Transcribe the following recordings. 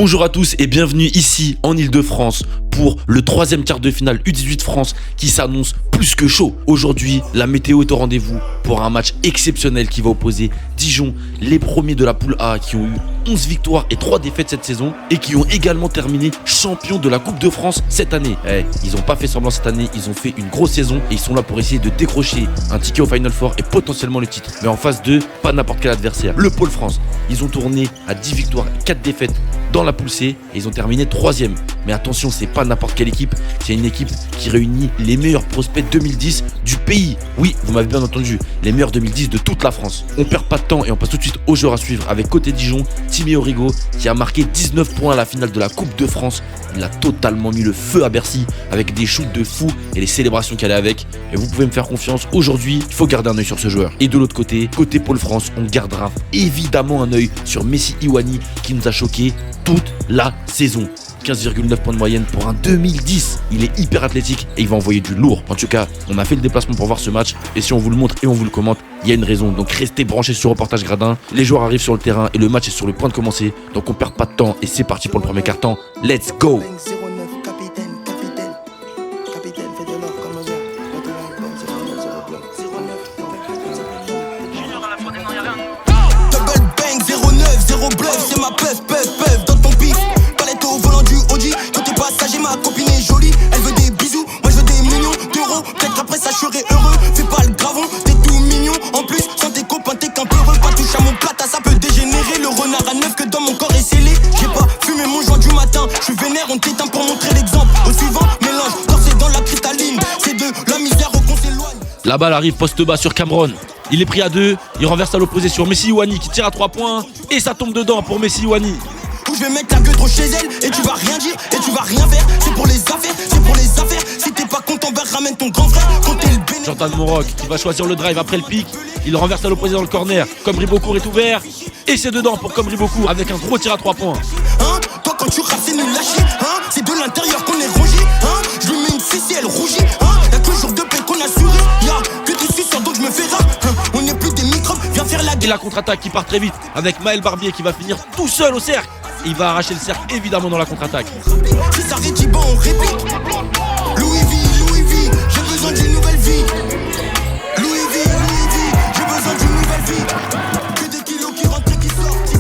Bonjour à tous et bienvenue ici en Ile-de-France pour le troisième quart de finale U18 France qui s'annonce plus que chaud. Aujourd'hui, la météo est au rendez-vous pour un match exceptionnel qui va opposer Dijon, les premiers de la poule A qui ont eu 11 victoires et 3 défaites cette saison et qui ont également terminé champions de la Coupe de France cette année. Ils n'ont pas fait semblant cette année, ils ont fait une grosse saison et ils sont là pour essayer de décrocher un ticket au Final Four et potentiellement le titre. Mais en face d'eux, pas n'importe quel adversaire, le Pôle France. Ils ont tourné à 10 victoires et 4 défaites dans la poule C et ils ont terminé 3e. Mais attention, c'est pas n'importe quelle équipe, c'est une équipe qui réunit les meilleurs prospects 2010 du pays. Oui, vous m'avez bien entendu, les meilleurs 2010 de toute la France. On perd pas de temps et on passe tout de suite au joueur à suivre avec côté Dijon, Timmy Origo qui a marqué 19 points à la finale de la Coupe de France. Il a totalement mis le feu à Bercy avec des shoots de fou et les célébrations qu'elle a avec. Et vous pouvez me faire confiance, aujourd'hui, il faut garder un œil sur ce joueur. Et de l'autre côté Pôle France, on gardera évidemment un œil sur Messi Iwani qui nous a choqué toute la saison. 15,9 points de moyenne pour un 2010. Il est hyper athlétique et il va envoyer du lourd. En tout cas, on a fait le déplacement pour voir ce match et si on vous le montre et on vous le commente, il y a une raison. Donc restez branchés sur Reportage Gradin. Les joueurs arrivent sur le terrain et le match est sur le point de commencer. Donc on perd pas de temps et c'est parti pour le premier quart-temps. Let's go! C'est ma peuf dans ton pif. Palette au volant du Audi. Côté passager, ma copine est jolie. Elle veut des bisous, moi je veux des millions d'euros. Peut-être qu'après ça je serai heureux. Fais pas le gravon, t'es tout mignon. En plus, sans tes copains, t'es qu'un peureux. Pas touche à mon plata, ça peut dégénérer. Le renard à neuf que dans mon corps est scellé. J'ai pas fumé mon joint du matin. Je suis vénère, on t'éteint pour montrer l'exemple. Au suivant, mélange, corsé dans la cristalline. C'est de la misère qu'on s'éloigne. La balle arrive poste bas sur Cameron. Il est pris à 2, il renverse à l'opposé sur Messi Iwani qui tire à 3 points et ça tombe dedans pour Messi Iwani. Où je vais mettre la gueule trop chez elle et tu vas rien dire et tu vas rien faire. C'est pour les affaires, c'est pour les affaires. Si t'es pas content, ben ramène ton grand frère. Comptez le bénéfice. Jordan Monrock qui va choisir le drive après le pic. Il renverse à l'opposé dans le corner. Comri Beaucourt est ouvert et c'est dedans pour Comri Beaucourt avec un gros tir à 3 points. Toi quand tu rases c'est nul lâché. C'est de l'intérieur qu'on est rongé. Je lui mets une fessée, elle rougit. Y'a toujours deux peines qu'on a assuré. Y'a que des suceurs donc je me fais rap. On n'est plus des microbes, viens faire la guerre. Et la contre-attaque qui part très vite avec Maël Barbier qui va finir tout seul au cercle. Il va arracher le cercle évidemment dans la contre-attaque. Si ça rédit bon on réplique. Louis V, j'ai besoin d'une nouvelle vie. Louis V, j'ai besoin d'une nouvelle vie. Que des kilos qui rentrent et qui sortent.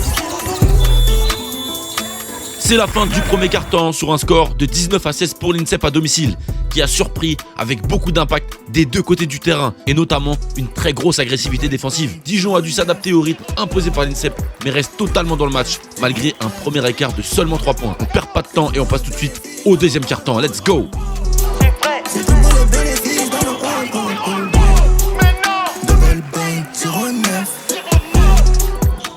C'est la fin du premier quart-temps sur un score de 19-16 pour l'INSEP à domicile qui a surpris avec beaucoup d'impact des deux côtés du terrain et notamment une très grosse agressivité défensive. Dijon a dû s'adapter au rythme imposé par l'INSEP mais reste totalement dans le match malgré un premier écart de seulement 3 points. On perd pas de temps et on passe tout de suite au deuxième quart-temps. Let's go! C'est tout pour le bénéfice dans le double bang, 09.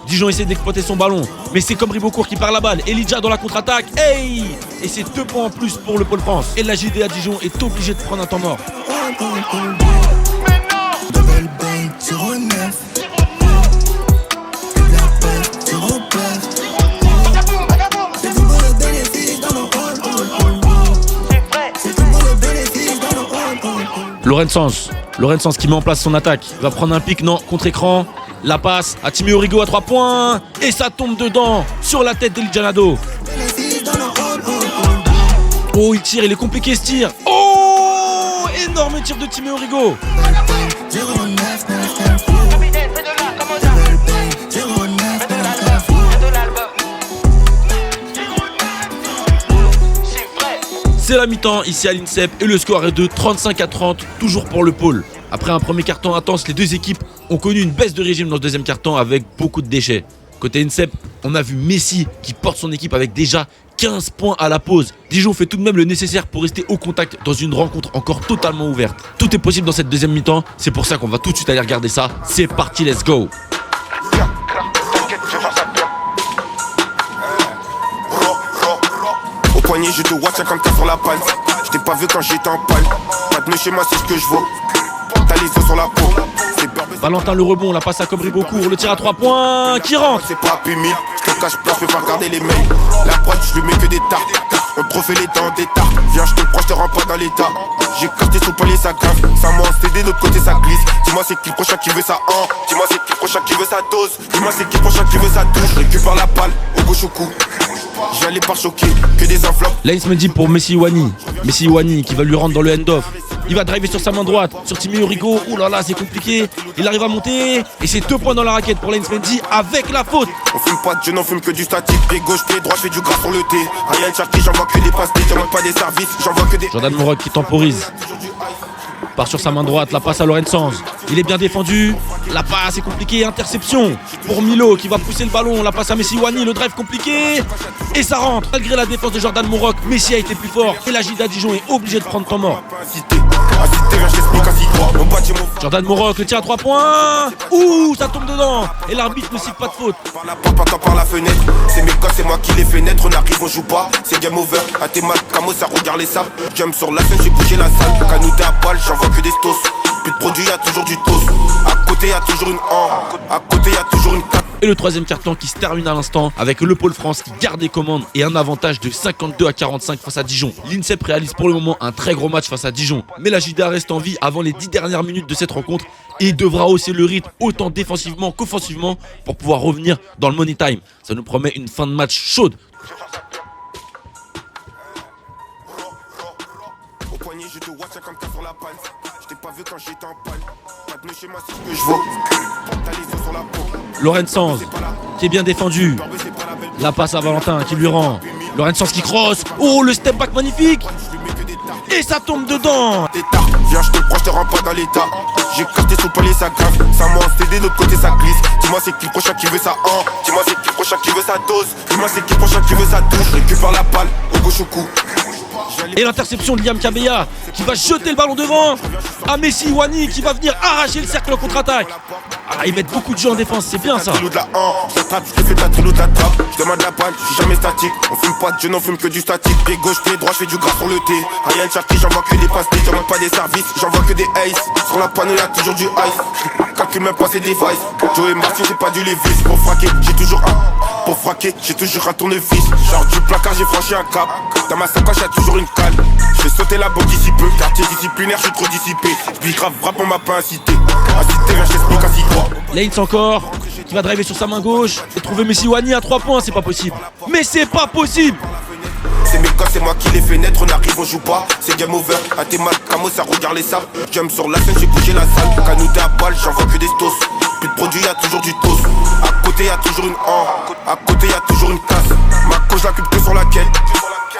Dijon essaie d'exploiter son ballon, mais c'est Comri Beaucourt qui perd la balle. Elijah dans la contre-attaque. Hey! Et c'est 2 points en plus pour le Pôle France. Et la JD à Dijon est obligé de prendre un temps mort. Double bang, 09. C'est tout pour le bénéfice dans le C'est tout pour le bénéfice dans le Lorenz qui met en place son attaque. Il va prendre un pic, non, contre-écran. La passe à Timmy Origo à 3 points. Et ça tombe dedans sur la tête d'Elijah Nadeau. Oh, il tire, il est compliqué ce tir. Oh, énorme tir de Timmy Origo. C'est la mi-temps ici à l'INSEP et le score est de 35-30, toujours pour le pôle. Après un premier quart-temps intense, les deux équipes ont connu une baisse de régime dans le deuxième quart-temps avec beaucoup de déchets. Côté INSEP, on a vu Messi qui porte son équipe avec déjà 15 points à la pause. Dijon fait tout de même le nécessaire pour rester au contact dans une rencontre encore totalement ouverte. Tout est possible dans cette deuxième mi-temps, c'est pour ça qu'on va tout de suite aller regarder ça. C'est parti, let's go! Au poignet, je te watch 50K sur la panne. Je t'ai pas vu quand j'étais en panne. Pas de chez moi, c'est ce que je vaux. T'as les os sur la peau. Valentin le rebond, la passe à Comri Beaucourt, le tir à 3 points qui rentre. C'est pas humide, je te cache pas, je peux pas regarder les mails. La prod, je lui mets que des tartes. On te refait les dents des tartes. Viens, je te prends, je te rends pas dans l'état. J'ai capté sous le palier, ça grave. Ça m'a en CD, de l'autre côté, ça glisse. Dis-moi, c'est qui le prochain qui veut sa han. Dis-moi, c'est qui le prochain qui veut sa dose. Dis-moi, c'est qui le prochain qui veut sa touche. Récupère la balle, au gauche au cou. J'allais par choquer, que des enveloppes. Lanes me dit pour Messi Iwani. Messi Iwani qui va lui rendre dans le end-off. Il va driver sur sa main droite, sur Timéo Rigo. Ouh là là, c'est compliqué. Il arrive à monter. Et c'est 2 points dans la raquette pour Lanes Mendy avec la faute. On fume pas de jeune, on fume que du statique. Pied gauche, pied droit, je fais du gras sur le thé. Ryan Cherky, j'envoie que des passes, j'envoie pas des services, j'envoie que des. Jordan Morok qui temporise. Part sur sa main droite, la passe à Lorenz Sanz. Il est bien défendu. La passe est compliquée, interception pour Milo qui va pousser le ballon. La passe à Messi Iwani, le drive compliqué. Et ça rentre. Malgré la défense de Jordan Morok, Messi a été plus fort. Et la Gilda Dijon est obligé de prendre temps mort. Jordan Morok, le tir à 3 points. Ouh, ça tombe dedans. Et l'arbitre ne siffle pas de faute. Par la porte, pas par la fenêtre. C'est mes gars, c'est moi qui les fais naître. On arrive, on joue pas. C'est game over. À tes mal, Camo, ça regarde les sables. Jump sur la scène, j'ai bougé la salle. Canouté à balle, j'envoie que des stos. Plus de produits, y'a toujours du toast. À côté, y'a toujours une han. À côté, y'a toujours une cape. Et le troisième carton qui se termine à l'instant avec le Pôle France qui garde les commandes et un avantage de 52 à 45 face à Dijon. L'INSEP réalise pour le moment un très gros match face à Dijon. Mais la JDA reste en vie avant les 10 dernières minutes de cette rencontre et devra hausser le rythme autant défensivement qu'offensivement pour pouvoir revenir dans le money time. Ça nous promet une fin de match chaude. Au poignet, je te watch 54 sur la panne. Je t'ai pas vu quand j'étais en panne. Pas de chez moi, c'est ce que je vois. T'as les os sur la peau. Lorenz Sanz qui est bien défendu. La passe à Valentin qui lui rend. Lorenz Sanz qui crosse. Oh, le step back magnifique. Et ça tombe dedans. Viens, je te le prends, je te rends pas dans l'état. J'ai capté sous le palier, ça grave. Ça m'a en CD, de l'autre côté, ça glisse. Dis-moi, c'est qui le prochain qui veut sa han. Dis-moi, c'est qui le prochain qui veut sa dose. Dis-moi, c'est qui le prochain qui veut sa touche. Récupère la balle, au gauche au cou. Et l'interception de Liam Kabeya qui va jeter le ballon devant à Messi Iwani qui va venir arracher le cercle en contre-attaque. Ah, ils mettent beaucoup de jeux en défense, c'est bien ça. Je fais ta trilo, ta trappe. Je demande la balle, je suis jamais statique. On fume pas de jeune, on fume que du statique. Pied gauche, pied droit, je fais du gras sur le thé. Ryan Cherky, j'envoie que des passes, j'envoie pas des services, j'envoie que des aces. Sur la panneau, y'a toujours du ice. Calcule même pas ses devices. Joey Martin, j'ai pas du Levis. Pour fraquer, j'ai toujours un. Pour fraquer, j'ai toujours un tournevis. Genre du placard, j'ai franchi un cap. Dans ma sacoche, y'a toujours une canne. Je vais sauter la banque d'ici peu. Quartier disciplinaire, je suis trop dissipé. J'bis grave rap, on m'a pas incité. Incité, viens, j'explique ainsi quoi. Lanes encore, qui va driver sur sa main gauche et trouver Messi Iwani à 3 points, c'est pas possible. Mais c'est pas possible. C'est mes gars, c'est moi qui les fais naître. On arrive, on joue pas. C'est game over. À tes mal, Camo, ça regarde les sables. Jump sur la scène, j'ai bougé la salle. Canouté à balle, j'envoie que des stos. Plus de produits, y'a toujours du toast. À côté, y'a toujours une han. À côté, y'a toujours une casse. Ma coche, je la coupe que sur la quête.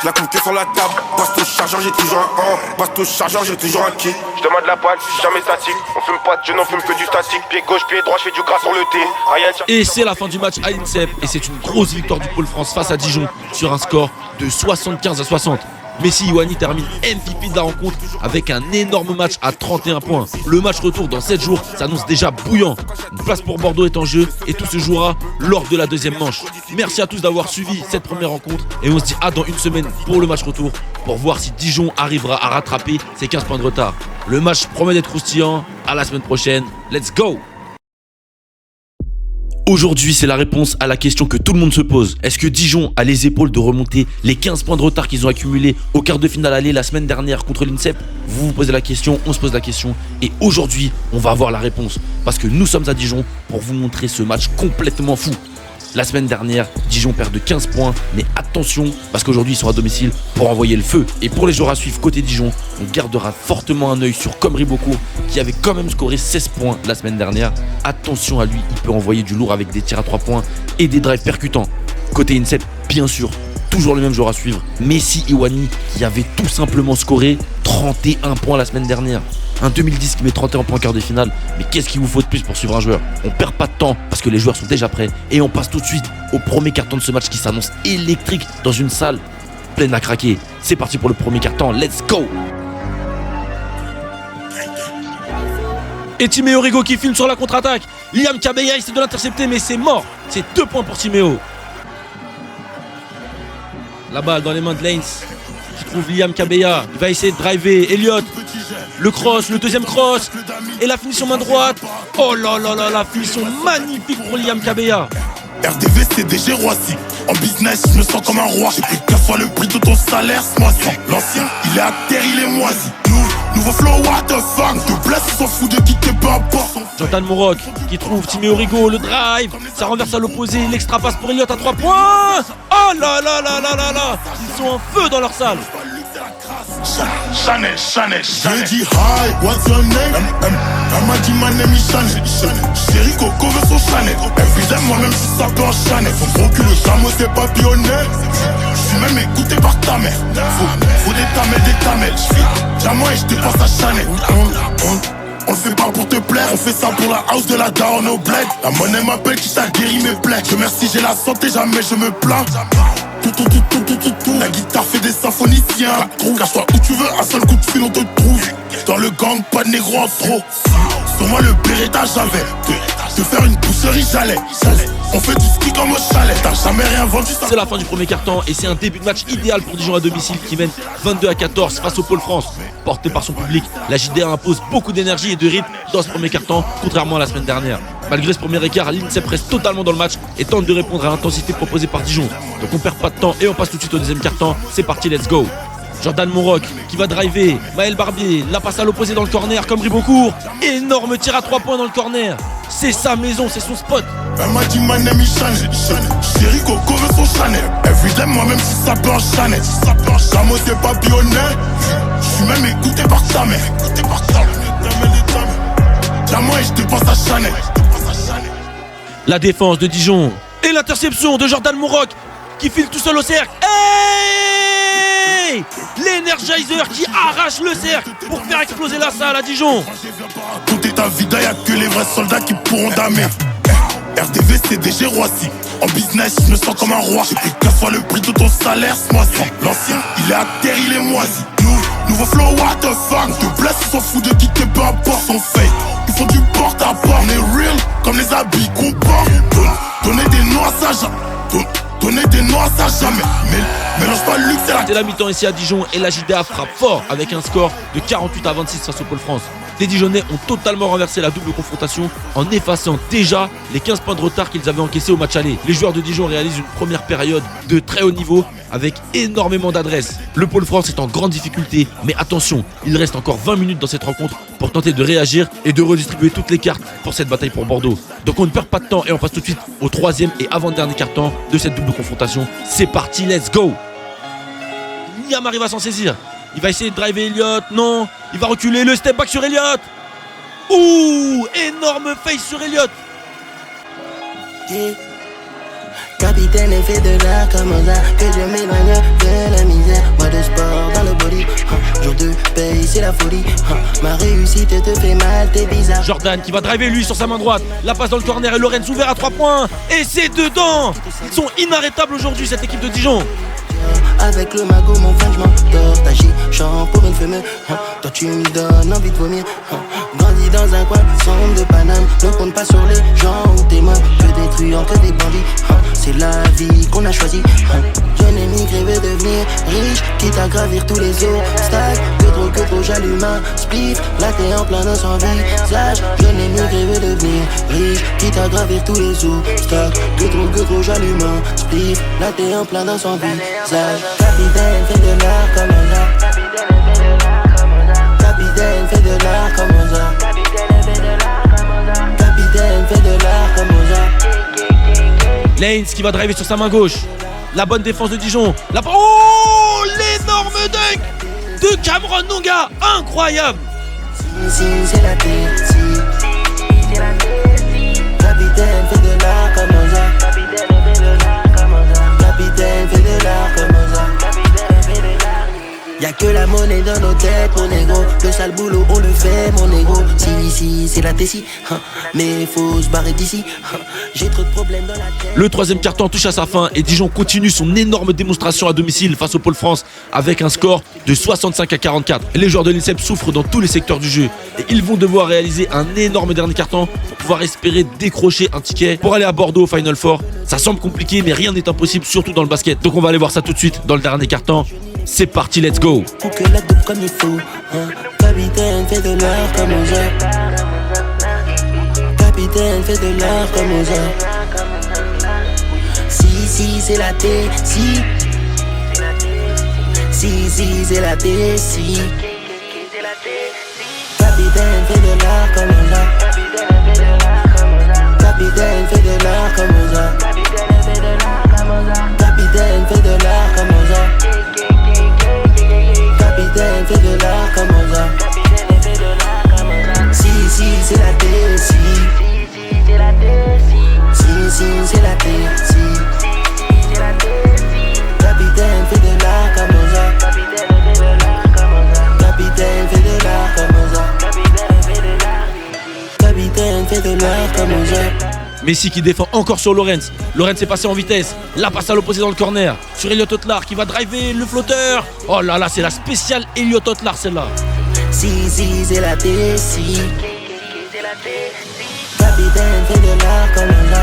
Je la coupe que sur la table. Basto chargeur, j'ai toujours un han. Basto chargeur, j'ai toujours un kick. Je demande la balle, je suis jamais statique. On fume pas de jeune, on fume que du statique. Pied gauche, pied droit, je fais du gras sur le thé. Et c'est la fin du match à l'INSEP. Et c'est une grosse victoire du Pôle France face à Dijon sur un score de 75 à 60. Messi Iwani termine MVP de la rencontre avec un énorme match à 31 points. Le match retour dans 7 jours s'annonce déjà bouillant. Une place pour Bordeaux est en jeu et tout se jouera lors de la deuxième manche. Merci à tous d'avoir suivi cette première rencontre et on se dit à dans une semaine pour le match retour pour voir si Dijon arrivera à rattraper ses 15 points de retard. Le match promet d'être croustillant. À la semaine prochaine. Let's go! Aujourd'hui, c'est la réponse à la question que tout le monde se pose. Est-ce que Dijon a les épaules de remonter les 15 points de retard qu'ils ont accumulés au quart de finale aller la semaine dernière contre l'INSEP? Vous vous posez la question, on se pose la question. Et aujourd'hui, on va avoir la réponse. Parce que nous sommes à Dijon pour vous montrer ce match complètement fou. La semaine dernière, Dijon perd de 15 points, mais attention, parce qu'aujourd'hui ils sont à domicile pour envoyer le feu. Et pour les joueurs à suivre côté Dijon, on gardera fortement un œil sur Comri Bocourt, qui avait quand même scoré 16 points la semaine dernière. Attention à lui, il peut envoyer du lourd avec des tirs à 3 points et des drives percutants. Côté INSEP, bien sûr, toujours le même joueur à suivre, Messi Iwani, qui avait tout simplement scoré 31 points la semaine dernière. Un 2010 qui met 31 points en quart de finale, mais qu'est-ce qu'il vous faut de plus pour suivre un joueur? On perd pas de temps parce que les joueurs sont déjà prêts et on passe tout de suite au premier carton de ce match qui s'annonce électrique dans une salle pleine à craquer. C'est parti pour le premier carton, let's go! Et Timéo Rigo qui filme sur la contre-attaque. Liam Kabeya essaie de l'intercepter mais c'est mort. C'est 2 points pour Timéo. La balle dans les mains de Lanes qui trouve Liam Kabeya. Il va essayer de driver. Elliott. Le cross, le deuxième cross. Et la finition main droite. Oh là là là, la finition magnifique pour Liam Kabeya. RDV CDG Roissy. En business, je me sens comme un roi. J'ai pris 15 fois le prix de ton salaire ce mois-ci. L'ancien, il est à terre, il est moisi. Nous, Nouveau flow, what the fuck. De blesse, on s'en fout de qui t'es, peu importe. Jordan Morok qui trouve Timmy Origo, le drive, ça renverse à l'opposé, l'extra passe pour Elliott à 3 points. Oh là là là là là là, ils sont en feu dans leur salle. Chanel. J'ai dit hi, what's your name? Elle m'a dit my name is Chanel. Chérie Coco veut son Chanel. Elle visait moi-même si ça peut en Chanel. Son gros cul, le chameau c'est papillonné. J'suis même écouté par ta mère. Faut des tamelles. J'fais diamant et j'dépasse à Chanel. On le fait pas pour te plaire, on fait ça pour la house de la daronne au bled. La monnaie m'appelle qui t'a guéri mes plaies. Je merci, j'ai la santé, jamais je me plains. Tout. La guitare fait des symphoniciens. Cache-toi où tu veux, un seul coup de fil on te trouve. Dans le gang, pas de négro en trop. Sur moi le Beretta j'avais. De faire une pousserie j'allais. On fait du ski comme au chalet. T'as jamais rien vendu ça. C'est la fin du premier quart-temps et c'est un début de match idéal pour Dijon à domicile qui mène 22-14 face au Pôle France. Porté par son public, la JDA impose beaucoup d'énergie et de rythme dans ce premier quart-temps, contrairement à la semaine dernière. Malgré ce premier écart, l'INSEP reste totalement dans le match et tente de répondre à l'intensité proposée par Dijon. Donc on perd pas de temps et on passe tout de suite au deuxième quart-temps. C'est parti, let's go. Jordan Morok qui va driver, Maël Barbier la passe à l'opposé dans le corner comme Ribocourt. Énorme tir à 3 points dans le corner. C'est sa maison, c'est son spot. Elle m'a dit my name is Chanel. Chérie Coco veut son Chanel. Everyday moi-même si ça peut en Chanel. Chameau c'est papillonné. J'suis même écouté par ta mère. Diamant et j'dépense à Chanel. La défense de Dijon et l'interception de Jordan Morok qui file tout seul au cercle. Hey, l'Energizer qui arrache le cercle pour faire exploser la salle à Dijon. Tout est à vida, y'a que les vrais soldats qui pourront damer. RDV CDG Roissy. En business, je me sens comme un roi. J'ai pris qu'à soit le prix de ton salaire ce mois-ci. L'ancien, il est à terre, il est moisi. Nouveau flow, what the fuck. De blesse, on s'en fout de qui t'es, peu importe son fake. Ils font du porte-à-porte, on est real comme les habits qu'on porte. Donner des noms à ça, donner des noms à ça jamais. Mélange pas le luxe et la... C'est la mi-temps ici à Dijon et la JDA frappe fort avec un score de 48-26 face au Pôle France. Les Dijonnais ont totalement renversé la double confrontation en effaçant déjà les 15 points de retard qu'ils avaient encaissés au match aller. Les joueurs de Dijon réalisent une première période de très haut niveau avec énormément d'adresse. Le Pôle France est en grande difficulté, mais attention, il reste encore 20 minutes dans cette rencontre pour tenter de réagir et de redistribuer toutes les cartes pour cette bataille pour Bordeaux. Donc on ne perd pas de temps et on passe tout de suite au troisième et avant-dernier quart-temps de cette double confrontation. C'est parti, let's go. Niam arrive à s'en saisir. Il va essayer de driver Elliott, non. Il va reculer, le step back sur Elliott. Ouh, énorme face sur Elliott. Yeah. Capitaine et fait de la Camosa, que je m'éloigne de la misère. Mode sport dans le body, jour de paye c'est la folie. Ma réussite te fait mal, t'es bizarre. Jordan qui va driver lui sur sa main droite. La passe dans le corner et Lorenz ouvert à 3 points. Et c'est dedans. Ils sont inarrêtables aujourd'hui cette équipe de Dijon. Avec le magot, mon fan, j'm'endors. T'agis, chant pour une femme. Toi, tu me donnes envie de vomir. Grandis dans un coin sombre de Paname. Ne compte pas sur les gens ou tes mains. Que détruisant que des bandits. C'est la vie qu'on a choisie. Jeune émigré veut devenir riche, quitte à gravir tous les obstacles. Que trop, j'allume un spliff. Là, t'es en plein dans son visage. Jeune émigré veut devenir riche, quitte à gravir tous les obstacles. Que trop, j'allume un spliff. Là, t'es en plein dans son visage. Capitaine fait de l'art comme ça. Capitaine fait de l'art comme ça. Capitaine fait de l'art comme ça. Lanes qui va driver sur sa main gauche. La bonne défense de Dijon. Oh, l'énorme dunk de Cameron Nonga. Incroyable. Si, c'est la tête, si. Capitaine fait de l'art comme ça. Capitaine fait de l'art comme ça. Y'a que la monnaie dans nos têtes, mon ego. Le sale boulot, on le fait, mon ego. Si, c'est la Tessie, mais faut se barrer d'ici. J'ai trop de problèmes dans la tête. Le troisième quart-temps touche à sa fin et Dijon continue son énorme démonstration à domicile face au Pôle France avec un score de 65-44. Les joueurs de l'INSEP souffrent dans tous les secteurs du jeu et ils vont devoir réaliser un énorme dernier quart-temps pour pouvoir espérer décrocher un ticket pour aller à Bordeaux au Final Four. Ça semble compliqué, mais rien n'est impossible, surtout dans le basket. Donc on va aller voir ça tout de suite dans le dernier quart-temps. C'est parti, let's go. Pour que la dope comme il faut, Capitaine fait de l'art comme ça. Capitaine fait de l'art comme ça. Si, c'est la T, si, c'est la T, si. Capitaine fait de l'art comme ça. Capitaine fait de l'art comme ça. Capitaine fait de l'art comme ça. Capitaine fait de l'art comme ça. Si c'est la T, si c'est la T, Capitaine fait de l'art comme ça. Capitaine fait de l'art comme ça. Capitaine fait de l'art comme ça. Messi qui défend encore sur Lorenz. Lorenz est passé en vitesse. La passe à l'opposé dans le corner. Sur Elliot Otlar qui va driver le flotteur. Oh là là, c'est la spéciale Elliot Otlar celle-là. Si c'est la T, si. Capitaine fait de l'art comme ça.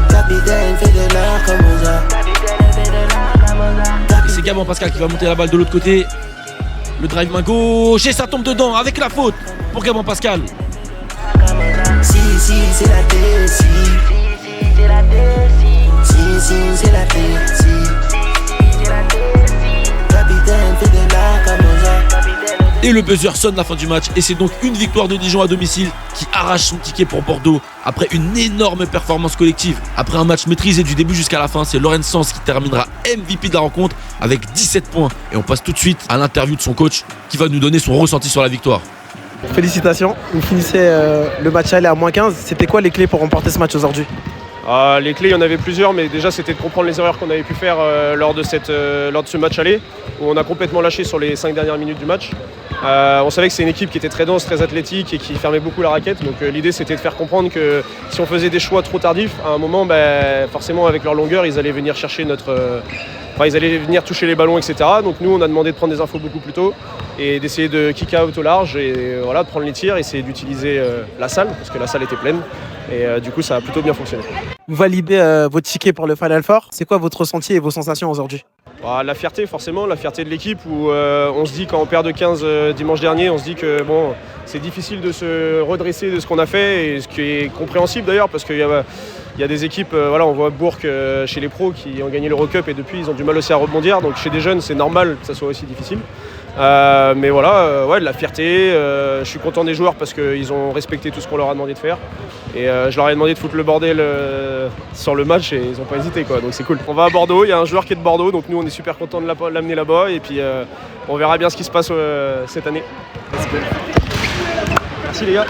Capitaine fait de l'art comme ça. Et c'est Gabon Pascal qui va monter la balle de l'autre côté. Le drive main gauche et ça tombe dedans avec la faute pour Gabon Pascal. Si c'est la T, si c'est la T, si Capitaine fait de l'art comme ça. Et le buzzer sonne la fin du match et c'est donc une victoire de Dijon à domicile qui arrache son ticket pour Bordeaux après une énorme performance collective. Après un match maîtrisé du début jusqu'à la fin, c'est Lorenz Sens qui terminera MVP de la rencontre avec 17 points. Et on passe tout de suite à l'interview de son coach qui va nous donner son ressenti sur la victoire. Félicitations, vous finissez le match aller à -15. C'était quoi les clés pour remporter ce match aujourd'hui? Les clés, il y en avait plusieurs, mais déjà c'était de comprendre les erreurs qu'on avait pu faire lors de ce match aller, où on a complètement lâché sur les 5 dernières minutes du match. On savait que c'est une équipe qui était très dense, très athlétique et qui fermait beaucoup la raquette. Donc l'idée c'était de faire comprendre que si on faisait des choix trop tardifs, à un moment, forcément avec leur longueur, ils allaient venir chercher ils allaient venir toucher les ballons, etc. Donc nous, on a demandé de prendre des infos beaucoup plus tôt et d'essayer de kick out au large et voilà, de prendre les tirs, essayer d'utiliser la salle, parce que la salle était pleine. Et du coup, ça a plutôt bien fonctionné. Vous validez votre ticket pour le Final Four. C'est quoi votre ressenti et vos sensations aujourd'hui? La fierté, forcément, la fierté de l'équipe où on se dit, quand on perd de 15 dimanche dernier, on se dit que bon, c'est difficile de se redresser de ce qu'on a fait, et ce qui est compréhensible d'ailleurs, parce qu'il y a des équipes, on voit Bourg chez les pros qui ont gagné l'Eurocup et depuis ils ont du mal aussi à rebondir, donc chez des jeunes c'est normal que ça soit aussi difficile. Mais voilà, de la fierté, je suis content des joueurs parce qu'ils ont respecté tout ce qu'on leur a demandé de faire. Et je leur ai demandé de foutre le bordel sur le match et ils n'ont pas hésité, quoi, donc c'est cool. On va à Bordeaux, il y a un joueur qui est de Bordeaux, donc nous on est super contents de l'amener là-bas et puis on verra bien ce qui se passe cette année. Merci les gars,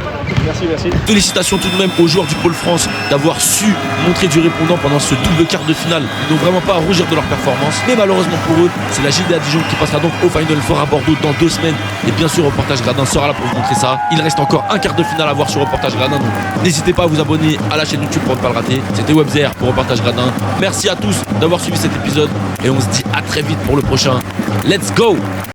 merci. Félicitations tout de même aux joueurs du Pôle France d'avoir su montrer du répondant pendant ce double quart de finale. Ils n'ont vraiment pas à rougir de leur performance, mais malheureusement pour eux, c'est la JDA Dijon qui passera donc au Final Four à Bordeaux dans 2 semaines. Et bien sûr, Reportage Gradin sera là pour vous montrer ça. Il reste encore un quart de finale à voir sur Reportage Gradin, donc n'hésitez pas à vous abonner à la chaîne YouTube pour ne pas le rater. C'était Webzer pour Reportage Gradin. Merci à tous d'avoir suivi cet épisode et on se dit à très vite pour le prochain. Let's go!